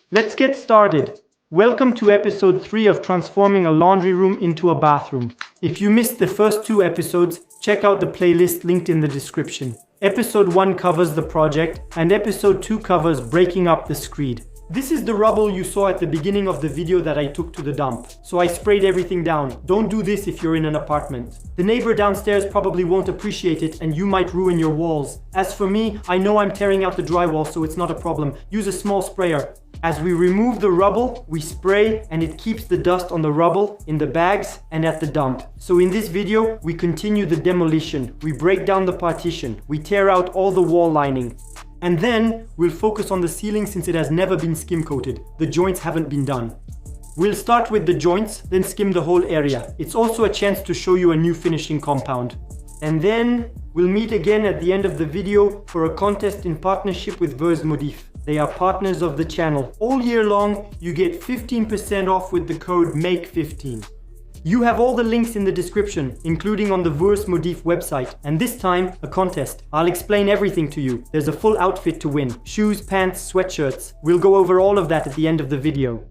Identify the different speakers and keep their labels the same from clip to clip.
Speaker 1: Let's get started. Welcome to episode 3 of transforming a laundry room into a bathroom. If you missed the first 2 episodes, check out the playlist linked in the description. Episode 1 covers the project, and episode 2 covers breaking up the screed. This is the rubble you saw at the beginning of the video that I took to the dump. So I sprayed everything down. Don't do this if you're in an apartment. The neighbor downstairs probably won't appreciate it and you might ruin your walls. As for me, I know I'm tearing out the drywall, so it's not a problem. Use a small sprayer. As we remove the rubble, we spray and it keeps the dust on the rubble, in the bags and at the dump. So in this video, we continue the demolition. We break down the partition. We tear out all the wall lining. And then we'll focus on the ceiling since it has never been skim coated. The joints haven't been done. We'll start with the joints, then skim the whole area. It's also a chance to show you a new finishing compound. And then we'll meet again at the end of the video for a contest in partnership with Modif. They are partners of the channel. All year long, you get 15% off with the code MAKE15. You have all the links in the description, including on the Modif website, and this time, a contest. I'll explain everything to you. There's a full outfit to win. Shoes, pants, sweatshirts. We'll go over all of that at the end of the video.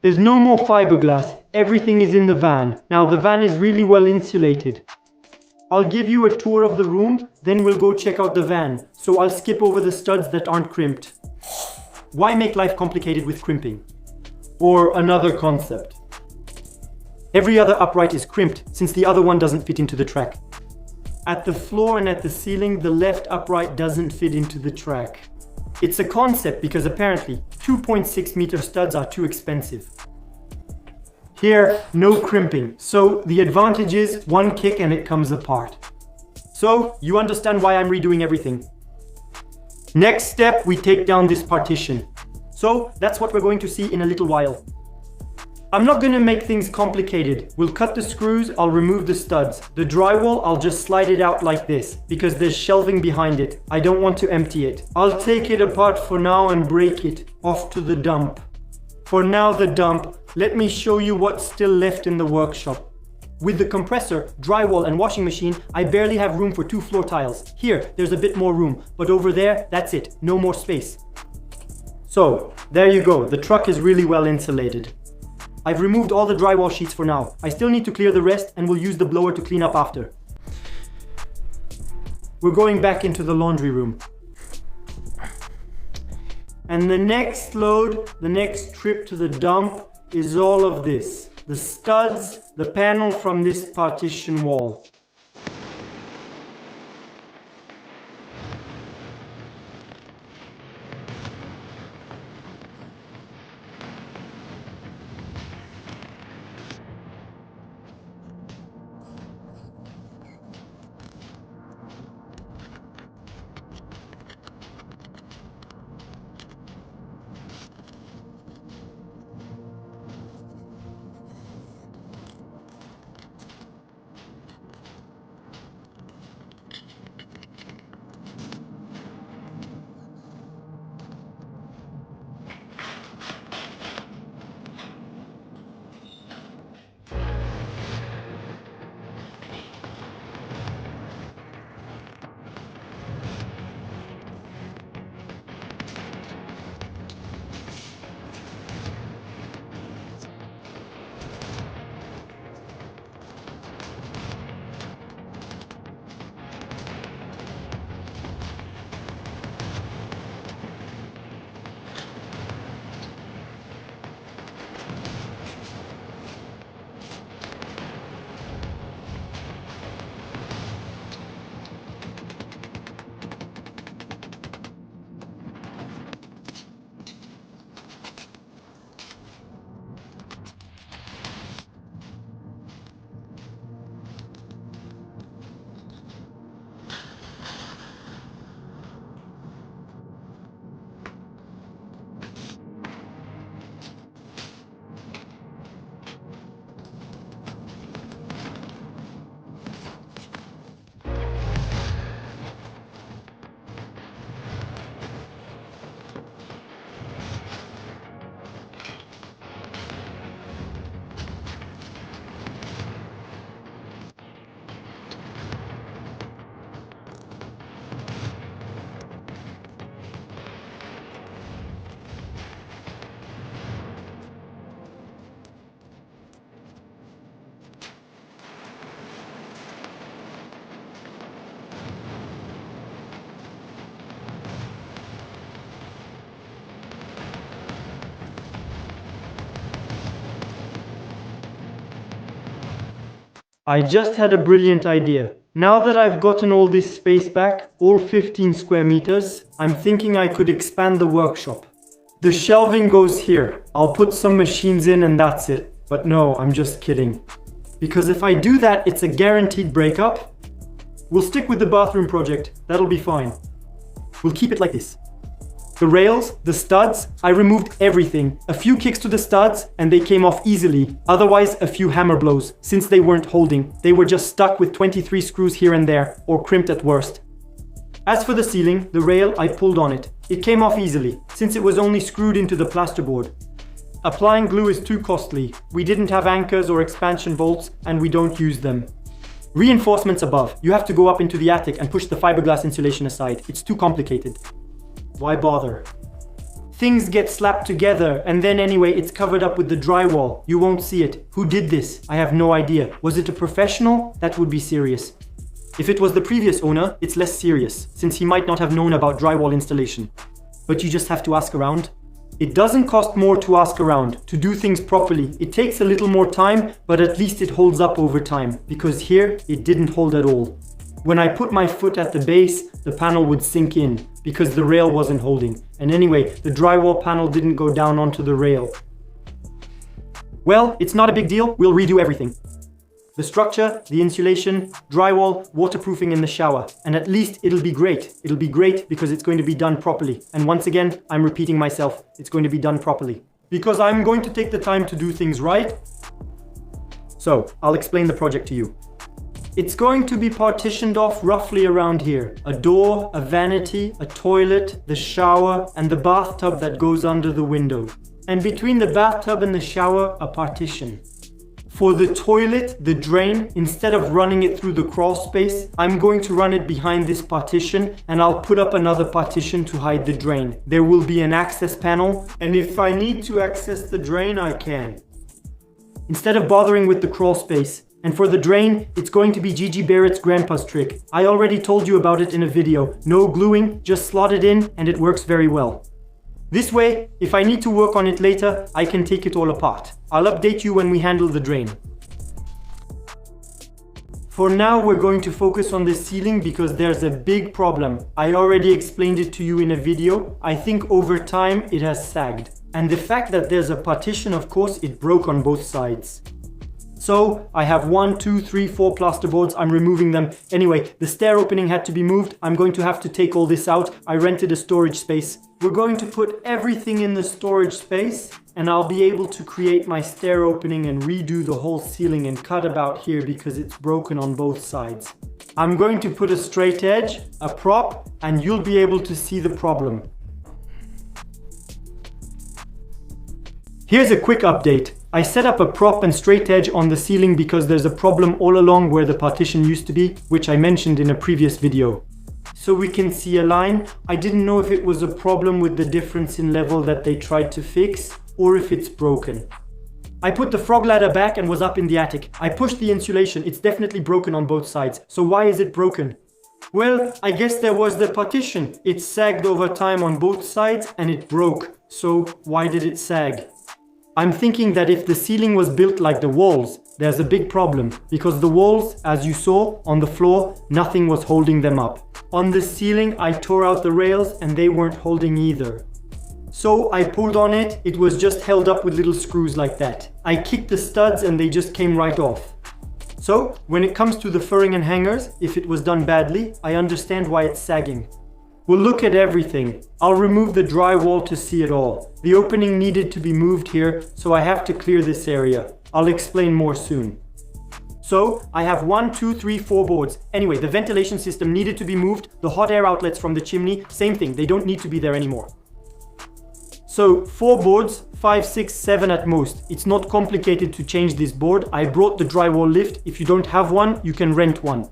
Speaker 1: There's no more fiberglass. Everything is in the van. Now the van is really well insulated. I'll give you a tour of the room, then we'll go check out the van. So I'll skip over the studs that aren't crimped. Why make life complicated with crimping? Or another concept. Every other upright is crimped since the other one doesn't fit into the track. At the floor and at the ceiling, the left upright doesn't fit into the track. It's a concept because apparently 2.6 meter studs are too expensive. Here, no crimping. So the advantage is one kick and it comes apart. So you understand why I'm redoing everything. Next step, we take down this partition. So that's what we're going to see in a little while. I'm not going to make things complicated. We'll cut the screws, I'll remove the studs. The drywall, I'll just slide it out like this, because there's shelving behind it. I don't want to empty it. I'll take it apart for now and break it off to the dump. For now, the dump. Let me show you what's still left in the workshop. With the compressor, drywall and washing machine, I barely have room for 2 floor tiles. Here, there's a bit more room, but over there, that's it. No more space. So, there you go. The truck is really well insulated. I've removed all the drywall sheets for now. I still need to clear the rest and we'll use the blower to clean up after. We're going back into the laundry room. And the next load, the next trip to the dump is all of this. The studs, the panel from this partition wall. I just had a brilliant idea. Now that I've gotten all this space back, all 15 square meters, I'm thinking I could expand the workshop. The shelving goes here. I'll put some machines in and that's it. But no, I'm just kidding. Because if I do that, it's a guaranteed breakup. We'll stick with the bathroom project. That'll be fine. We'll keep it like this. The rails, the studs, I removed everything. A few kicks to the studs and they came off easily. Otherwise, a few hammer blows, since they weren't holding. They were just stuck with 23 screws here and there, or crimped at worst. As for the ceiling, the rail, I pulled on it. It came off easily, since it was only screwed into the plasterboard. Applying glue is too costly. We didn't have anchors or expansion bolts, and we don't use them. Reinforcements above. You have to go up into the attic and push the fiberglass insulation aside. It's too complicated. Why bother? Things get slapped together and then anyway it's covered up with the drywall. You won't see it. Who did this? I have no idea. Was it a professional? That would be serious. If it was the previous owner, it's less serious, since he might not have known about drywall installation. But you just have to ask around. It doesn't cost more to ask around, to do things properly. It takes a little more time, but at least it holds up over time, because here it didn't hold at all. When I put my foot at the base, the panel would sink in, because the rail wasn't holding. And anyway, the drywall panel didn't go down onto the rail. Well, it's not a big deal, we'll redo everything. The structure, the insulation, drywall, waterproofing in the shower. And at least it'll be great. It'll be great because it's going to be done properly. And once again, I'm repeating myself, it's going to be done properly. Because I'm going to take the time to do things right. So, I'll explain the project to you. It's going to be partitioned off roughly around here. A door, a vanity, a toilet, the shower, and the bathtub that goes under the window. And between the bathtub and the shower, a partition. For the toilet, the drain, instead of running it through the crawl space, I'm going to run it behind this partition and I'll put up another partition to hide the drain. There will be an access panel, and if I need to access the drain, I can. Instead of bothering with the crawl space. And for the drain, it's going to be Geberit's grandpa's trick. I already told you about it in a video. No gluing, just slot it in and it works very well. This way, if I need to work on it later, I can take it all apart. I'll update you when we handle the drain. For now, we're going to focus on the ceiling because there's a big problem. I already explained it to you in a video. I think over time it has sagged. And the fact that there's a partition, of course, it broke on both sides. So I have 1, 2, 3, 4 plasterboards. I'm removing them. Anyway, the stair opening had to be moved. I'm going to have to take all this out. I rented a storage space. We're going to put everything in the storage space and I'll be able to create my stair opening and redo the whole ceiling and cut about here because it's broken on both sides. I'm going to put a straight edge, a prop, and you'll be able to see the problem. Here's a quick update. I set up a prop and straight edge on the ceiling because there's a problem all along where the partition used to be, which I mentioned in a previous video. So we can see a line. I didn't know if it was a problem with the difference in level that they tried to fix, or if it's broken. I put the frog ladder back and was up in the attic. I pushed the insulation. It's definitely broken on both sides. So why is it broken? Well, I guess there was the partition. It sagged over time on both sides and it broke. So why did it sag? I'm thinking that if the ceiling was built like the walls, there's a big problem because the walls, as you saw on the floor, nothing was holding them up. On the ceiling, I tore out the rails and they weren't holding either. So I pulled on it, it was just held up with little screws like that. I kicked the studs and they just came right off. So when it comes to the furring and hangers, if it was done badly, I understand why it's sagging. We'll look at everything. I'll remove the drywall to see it all. The opening needed to be moved here, so I have to clear this area. I'll explain more soon. So I have 1, 2, 3, 4 boards. Anyway, the ventilation system needed to be moved. The hot air outlets from the chimney, same thing. They don't need to be there anymore. So 4 boards, 5, 6, 7 at most. It's not complicated to change this board. I brought the drywall lift. If you don't have one, you can rent one.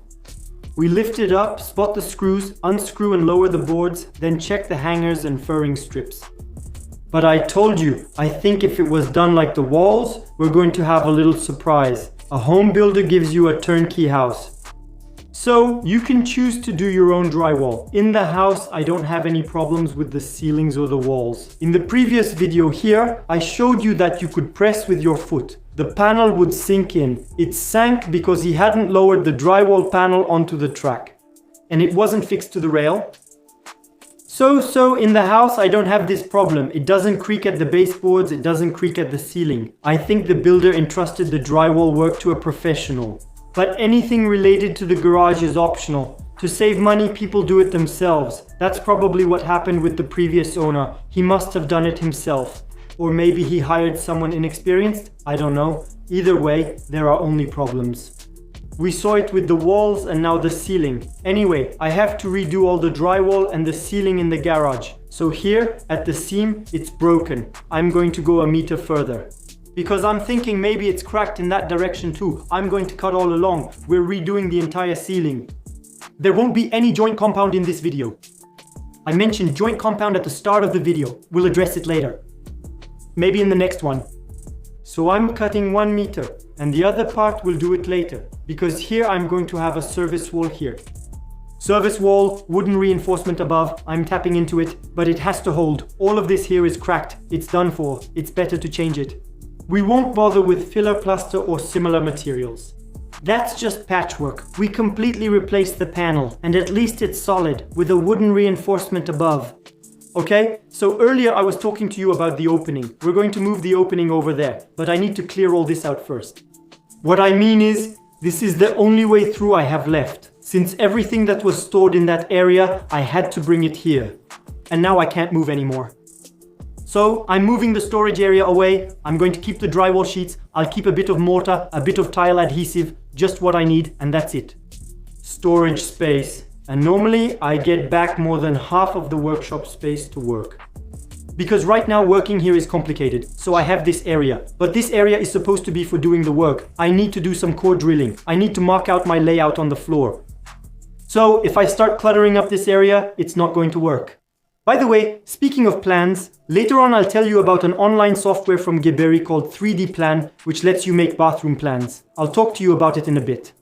Speaker 1: We lift it up, spot the screws, unscrew and lower the boards, then check the hangers and furring strips. But I told you, I think if it was done like the walls, we're going to have a little surprise. A home builder gives you a turnkey house. So you can choose to do your own drywall. In the house, I don't have any problems with the ceilings or the walls. In the previous video here, I showed you that you could press with your foot. The panel would sink in. It sank because he hadn't lowered the drywall panel onto the track. And it wasn't fixed to the rail. So in the house, I don't have this problem. It doesn't creak at the baseboards, it doesn't creak at the ceiling. I think the builder entrusted the drywall work to a professional. But anything related to the garage is optional. To save money, people do it themselves. That's probably what happened with the previous owner. He must have done it himself. Or maybe he hired someone inexperienced? I don't know. Either way, there are only problems. We saw it with the walls and now the ceiling. Anyway, I have to redo all the drywall and the ceiling in the garage. So here, at the seam, it's broken. I'm going to go a meter further. Because I'm thinking maybe it's cracked in that direction too. I'm going to cut all along. We're redoing the entire ceiling. There won't be any joint compound in this video. I mentioned joint compound at the start of the video. We'll address it later. Maybe in the next one. So I'm cutting 1 meter and the other part will do it later. Because here I'm going to have a service wall here. Service wall, wooden reinforcement above, I'm tapping into it, but it has to hold. All of this here is cracked. It's done for. It's better to change it. We won't bother with filler plaster or similar materials. That's just patchwork. We completely replaced the panel, and at least it's solid, with a wooden reinforcement above. Okay, so earlier I was talking to you about the opening. We're going to move the opening over there, but I need to clear all this out first. What I mean is, this is the only way through I have left. Since everything that was stored in that area, I had to bring it here. And now I can't move anymore. So I'm moving the storage area away. I'm going to keep the drywall sheets. I'll keep a bit of mortar, a bit of tile adhesive, just what I need, and that's it. Storage space. And normally I get back more than half of the workshop space to work. Because right now working here is complicated, so I have this area. But this area is supposed to be for doing the work. I need to do some core drilling. I need to mark out my layout on the floor. So if I start cluttering up this area, it's not going to work. By the way, speaking of plans, later on I'll tell you about an online software from Geberit called 3D Plan, which lets you make bathroom plans. I'll talk to you about it in a bit.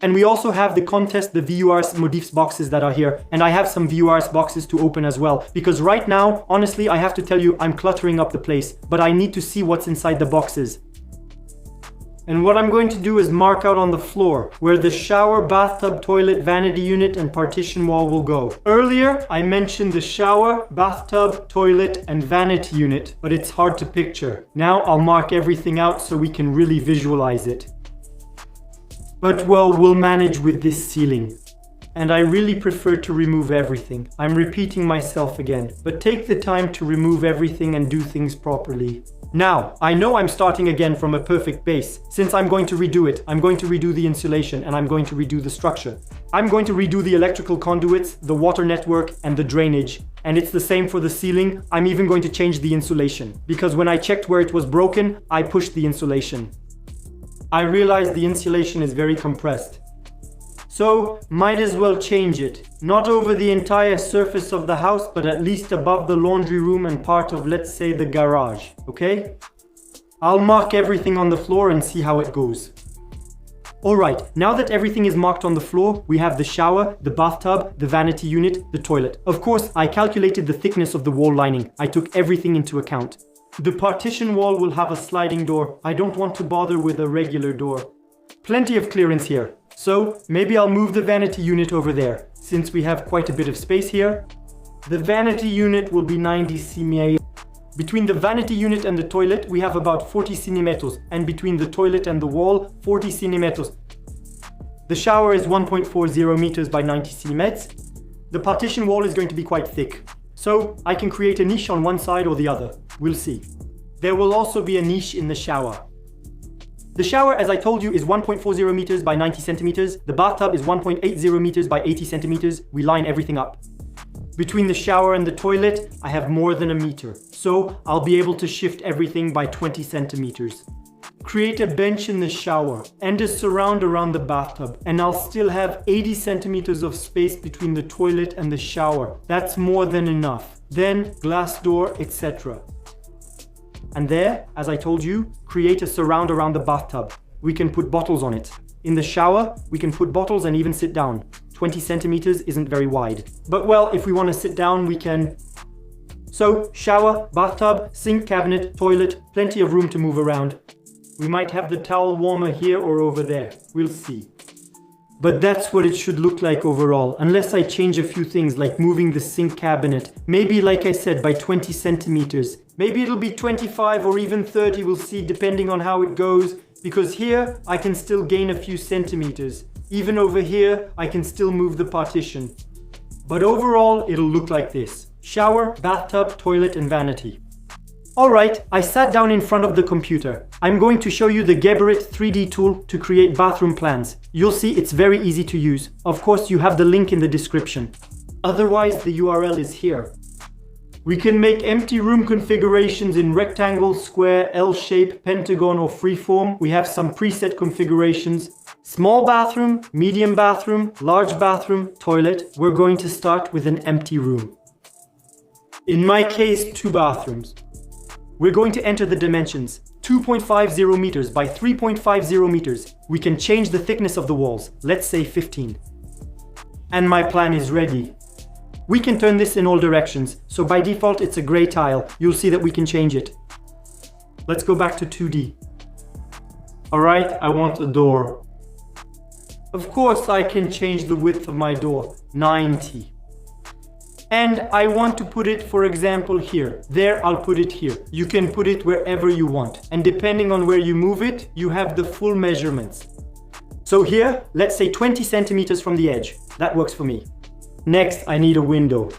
Speaker 1: And we also have the contest, the VURs Modifs boxes that are here. And I have some VURs boxes to open as well. Because right now, honestly, I have to tell you, I'm cluttering up the place. But I need to see what's inside the boxes. And what I'm going to do is mark out on the floor where the shower, bathtub, toilet, vanity unit, and partition wall will go. Earlier, I mentioned the shower, bathtub, toilet, and vanity unit, but it's hard to picture. Now I'll mark everything out so we can really visualize it. But well, we'll manage with this ceiling. And I really prefer to remove everything. I'm repeating myself again, but take the time to remove everything and do things properly. Now, I know I'm starting again from a perfect base. Since I'm going to redo it, I'm going to redo the insulation and I'm going to redo the structure. I'm going to redo the electrical conduits, the water network, and the drainage. And it's the same for the ceiling. I'm even going to change the insulation. Because when I checked where it was broken, I pushed the insulation. I realized the insulation is very compressed. So, might as well change it. Not over the entire surface of the house, but at least above the laundry room and part of, let's say, the garage, okay? I'll mark everything on the floor and see how it goes. Alright, now that everything is marked on the floor, we have the shower, the bathtub, the vanity unit, the toilet. Of course, I calculated the thickness of the wall lining. I took everything into account. The partition wall will have a sliding door. I don't want to bother with a regular door. Plenty of clearance here. So maybe I'll move the vanity unit over there, since we have quite a bit of space here. The vanity unit will be 90 cm. Between the vanity unit and the toilet, we have about 40 cm, and between the toilet and the wall, 40 cm. The shower is 1.40 meters by 90 cm. The partition wall is going to be quite thick. So I can create a niche on one side or the other. We'll see. There will also be a niche in the shower. The shower, as I told you, is 1.40 meters by 90 centimeters. The bathtub is 1.80 meters by 80 centimeters. We line everything up. Between the shower and the toilet, I have more than a meter. So I'll be able to shift everything by 20 centimeters. Create a bench in the shower and a surround around the bathtub. And I'll still have 80 centimeters of space between the toilet and the shower. That's more than enough. Then glass door, etc. And there, as I told you, create a surround around the bathtub. We can put bottles on it. In the shower, we can put bottles and even sit down. 20 centimeters isn't very wide. But well, if we want to sit down, we can. So, shower, bathtub, sink, cabinet, toilet, plenty of room to move around. We might have the towel warmer here or over there. We'll see. But that's what it should look like overall, unless I change a few things like moving the sink cabinet. Maybe, like I said, by 20 centimeters. Maybe it'll be 25 or even 30, we'll see, depending on how it goes. Because here, I can still gain a few centimeters. Even over here, I can still move the partition. But overall, it'll look like this. Shower, bathtub, toilet, and vanity. Alright, I sat down in front of the computer. I'm going to show you the Geberit 3D tool to create bathroom plans. You'll see it's very easy to use. Of course, you have the link in the description. Otherwise, the URL is here. We can make empty room configurations in rectangle, square, L-shape, pentagon, or freeform. We have some preset configurations. Small bathroom, medium bathroom, large bathroom, toilet. We're going to start with an empty room. In my case, 2 bathrooms. We're going to enter the dimensions. 2.50 meters by 3.50 meters. We can change the thickness of the walls. Let's say 15. And my plan is ready. We can turn this in all directions. So by default, it's a gray tile. You'll see that we can change it. Let's go back to 2D. Alright, I want a door. Of course, I can change the width of my door. 90. And I want to put it, for example, here. There, I'll put it here. You can put it wherever you want. And depending on where you move it, you have the full measurements. So here, let's say 20 centimeters from the edge. That works for me. Next, I need a window.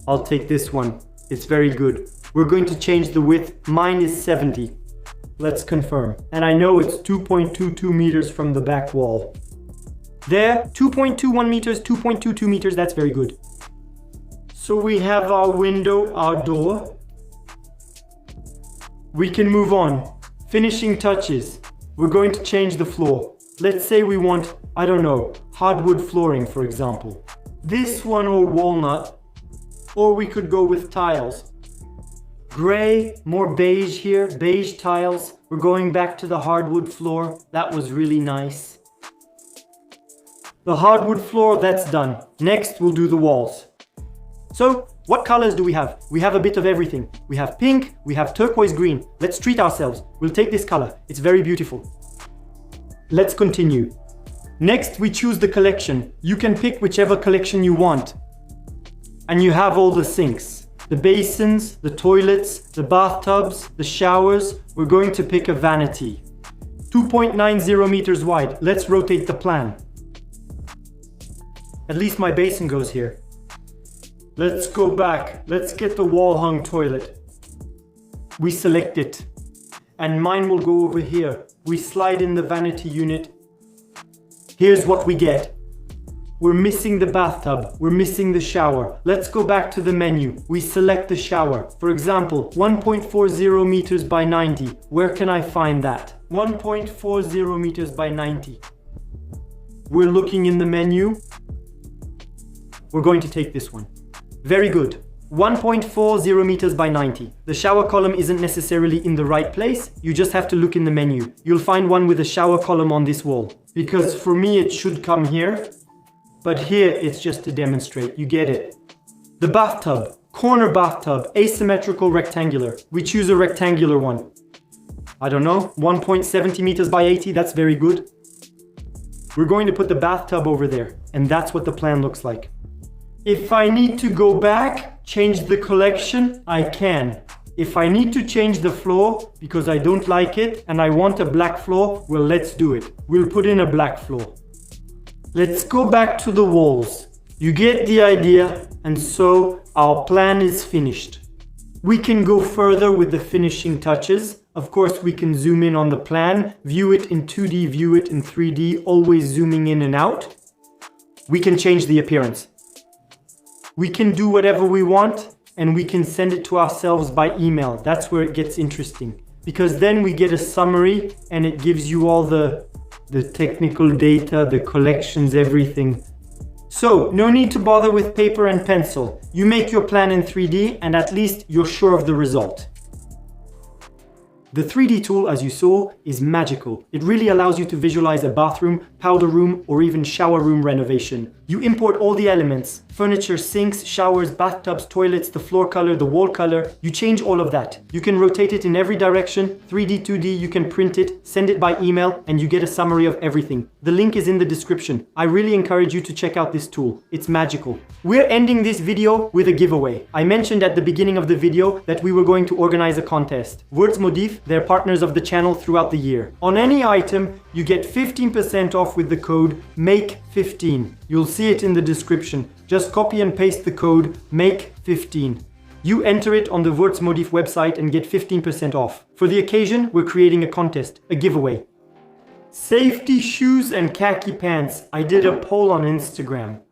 Speaker 1: I'll take this one. It's very good. We're going to change the width. Mine is 70. Let's confirm. And I know it's 2.22 meters from the back wall. There, 2.21 meters, 2.22 meters. That's very good. So we have our window, our door. We can move on. Finishing touches. We're going to change the floor. Let's say we want, I don't know, hardwood flooring, for example. This one or walnut. Or we could go with tiles. Gray, more beige here, beige tiles. We're going back to the hardwood floor. That was really nice. The hardwood floor, that's done. Next, we'll do the walls. So, what colors do we have? We have a bit of everything. We have pink, we have turquoise green. Let's treat ourselves. We'll take this color. It's very beautiful. Let's continue. Next, we choose the collection. You can pick whichever collection you want. And you have all the sinks. The basins, the toilets, the bathtubs, the showers. We're going to pick a vanity. 2.90 meters wide. Let's rotate the plan. At least my basin goes here. Let's go back. Let's get the wall-hung toilet. We select it. And mine will go over here. We slide in the vanity unit. Here's what we get. We're missing the bathtub. We're missing the shower. Let's go back to the menu. We select the shower. For example, 1.40 meters by 90. Where can I find that? 1.40 meters by 90. We're looking in the menu. We're going to take this one. Very good. 1.40 meters by 90. The shower column isn't necessarily in the right place. You just have to look in the menu. You'll find one with a shower column on this wall. Because for me, it should come here. But here, it's just to demonstrate. You get it. The bathtub. Corner bathtub. Asymmetrical rectangular. We choose a rectangular one. I don't know. 1.70 meters by 80. That's very good. We're going to put the bathtub over there. And that's what the plan looks like. If I need to go back, change the collection, I can. If I need to change the floor because I don't like it and I want a black floor, well, let's do it. We'll put in a black floor. Let's go back to the walls. You get the idea, and so our plan is finished. We can go further with the finishing touches. Of course, we can zoom in on the plan, view it in 2D, view it in 3D, always zooming in and out. We can change the appearance. We can do whatever we want, and we can send it to ourselves by email. That's where it gets interesting. Because then we get a summary, and it gives you all the technical data, the collections, everything. So, no need to bother with paper and pencil. You make your plan in 3D, and at least you're sure of the result. The 3D tool, as you saw, is magical. It really allows you to visualize a bathroom, powder room, or even shower room renovation. You import all the elements: furniture, sinks, showers, bathtubs, toilets, the floor color, the wall color. You change all of that. You can rotate it in every direction, 3D, 2D, you can print it, send it by email, and you get a summary of everything. The link is in the description. I really encourage you to check out this tool. It's magical. We're ending this video with a giveaway. I mentioned at the beginning of the video that we were going to organize a contest. Wordsmodif, they're partners of the channel throughout the year. On any item, you get 15% off with the code MAKE15. You'll see it in the description. Just copy and paste the code MAKE15. You enter it on the Wordsmodif website and get 15% off. For the occasion, we're creating a contest, a giveaway. Safety shoes and khaki pants. I did a poll on Instagram.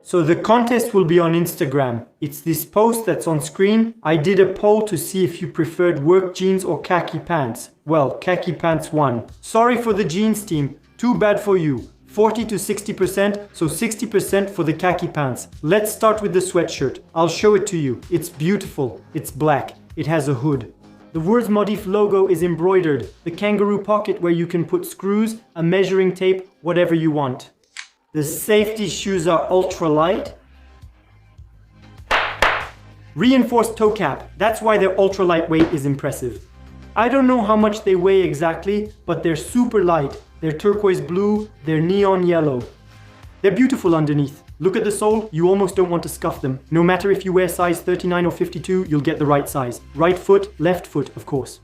Speaker 1: So the contest will be on Instagram. It's this post that's on screen. I did a poll to see if you preferred work jeans or khaki pants. Well, khaki pants won. Sorry for the jeans team. Too bad for you. 40 to 60%, so 60% for the khaki pants. Let's start with the sweatshirt. I'll show it to you. It's beautiful. It's black. It has a hood. The Wordsmodif logo is embroidered. The kangaroo pocket where you can put screws, a measuring tape, whatever you want. The safety shoes are ultra light. Reinforced toe cap. That's why their ultra lightweight is impressive. I don't know how much they weigh exactly, but they're super light. They're turquoise blue, they're neon yellow. They're beautiful underneath. Look at the sole, you almost don't want to scuff them. No matter if you wear size 39 or 52, you'll get the right size. Right foot, left foot, of course.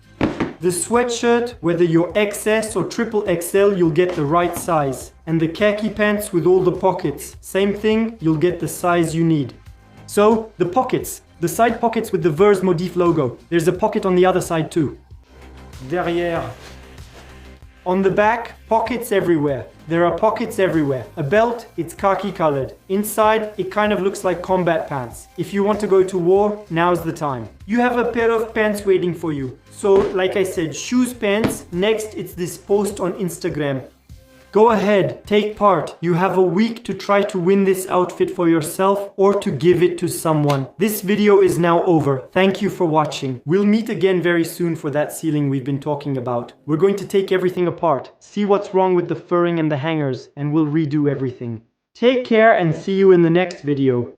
Speaker 1: The sweatshirt, whether you're XS or triple XL, you'll get the right size. And the khaki pants with all the pockets, same thing, you'll get the size you need. So, the pockets. The side pockets with the Wordsmodif logo. There's a pocket on the other side too. Derrière. On the back, pockets everywhere. There are pockets everywhere. A belt, it's khaki colored. Inside, it kind of looks like combat pants. If you want to go to war, now's the time. You have a pair of pants waiting for you. So, like I said, shoes, pants. Next, it's this post on Instagram. Go ahead, take part. You have a week to try to win this outfit for yourself or to give it to someone. This video is now over. Thank you for watching. We'll meet again very soon for that ceiling we've been talking about. We're going to take everything apart, see what's wrong with the furring and the hangers, and we'll redo everything. Take care and see you in the next video.